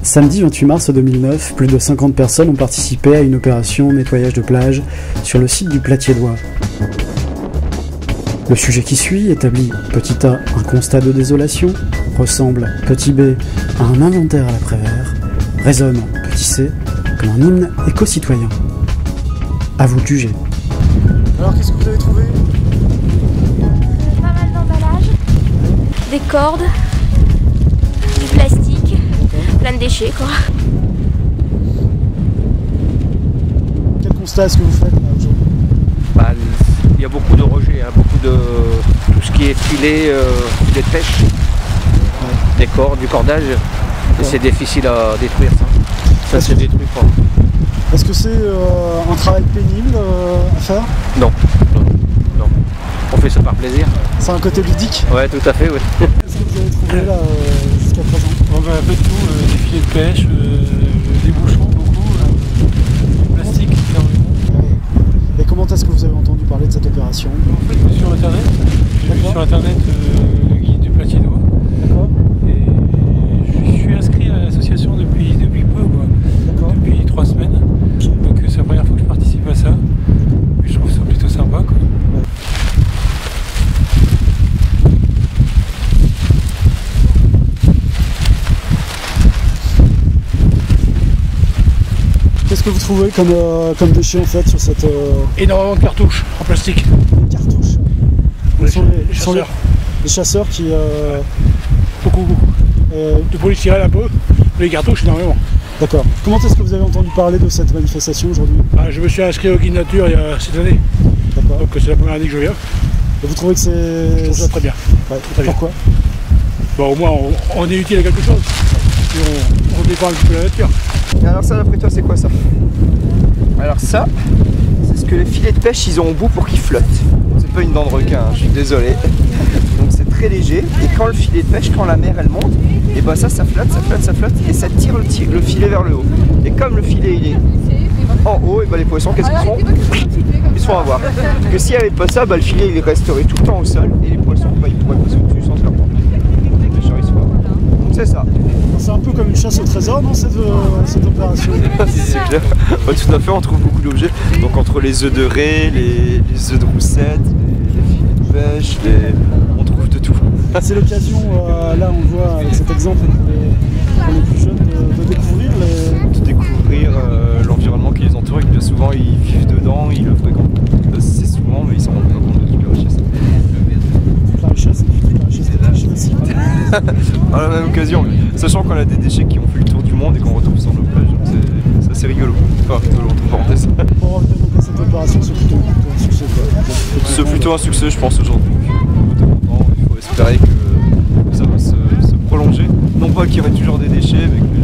Samedi 28 mars 2009, plus de 50 personnes ont participé à une opération nettoyage de plage sur le site du Platiédois. Le sujet qui suit établit petit a un constat de désolation, ressemble petit b à un inventaire à l'après-vert, résonne petit c comme un hymne éco-citoyen. À vous de juger. Alors qu'est-ce que vous avez trouvé? Pas mal d'emballages, des cordes, du plastique, plein de déchets quoi. Quel constat est-ce que vous faites là aujourd'hui? Il y a beaucoup de rejets, hein, beaucoup de tout ce qui est filet, filet de pêche, des cordes, du cordage, et c'est difficile à détruire ça. Ça c'est détruit pas. Est-ce que c'est un travail pénible à faire? Non, non, non. On fait ça par plaisir. C'est un côté ludique? Ouais, tout à fait, oui. Qu'est-ce que vous avez trouvé là jusqu'à présent? Un peu de tout, des filets de pêche, des bouchons, beaucoup, du plastique, énormément. Et comment est-ce que vous avez entendu parler de cette opération? En fait, sur internet, j'ai vu sur internet le guide du Platiédois. D'accord. Et je suis inscrit à l'association depuis peu, quoi. D'accord. Depuis 3 semaines. Donc c'est la première fois que je participe à ça. Et je trouve ça plutôt sympa, quoi. Qu'est-ce que vous trouvez comme déchets en fait sur cette... Énormément de cartouches en plastique. Des cartouches? Les Ce sont chasseurs. les chasseurs qui... Beaucoup. De polystyrène un peu, mais les cartouches énormément. D'accord. Comment est-ce que vous avez entendu parler de cette manifestation aujourd'hui? Je me suis inscrit au guide nature il y a cette année, D'accord. donc c'est la première année que je viens. Et vous trouvez que c'est... Je trouve ça très bien. Ouais. Très bien. Pourquoi? Bon, au moins on est utile à quelque chose, et on défend un petit peu la nature. Et alors ça, d'après toi, c'est quoi ça? Alors ça, c'est ce que les filets de pêche ils ont au bout pour qu'ils flottent. C'est pas une dent de requin, hein, je suis désolé. Donc c'est très léger, et quand le filet de pêche, quand la mer elle monte, et ben ça flotte, et ça tire le filet vers le haut. Et comme le filet il est en haut, et ben les poissons, qu'est-ce qu'ils font? Ils se font avoir. Parce que s'il n'y avait pas ça, le filet il resterait tout le temps au sol, et les poissons, ils pourraient passer au-dessus sans se faire prendre. Les pêcheurs ils se font avoir. Donc c'est ça. C'est un peu comme une chasse au trésor, non, cette opération? C'est clair. Ouais, tout à fait, on trouve beaucoup d'objets. Donc entre les œufs de raie, les œufs de roussette, les filets de pêche, on trouve de tout. C'est l'occasion, là on le voit avec cet exemple pour les plus jeunes, de découvrir L'environnement qui les entoure et que bien souvent ils vivent dedans, ils le fréquentent assez souvent, mais ils s'en rendent pas compte de toute la richesse. la richesse et la richesse aussi. À la même occasion, mais sachant qu'on a des déchets qui ont fait le tour du monde et qu'on retrouve sur nos plages, c'est assez rigolo. Enfin, rigolo entre parenthèses. Pour revenir donc à cette opération, c'est plutôt un succès. C'est plutôt un succès, je pense, aujourd'hui. Il faut espérer que ça va se prolonger. Non pas qu'il y aurait toujours des déchets, mais que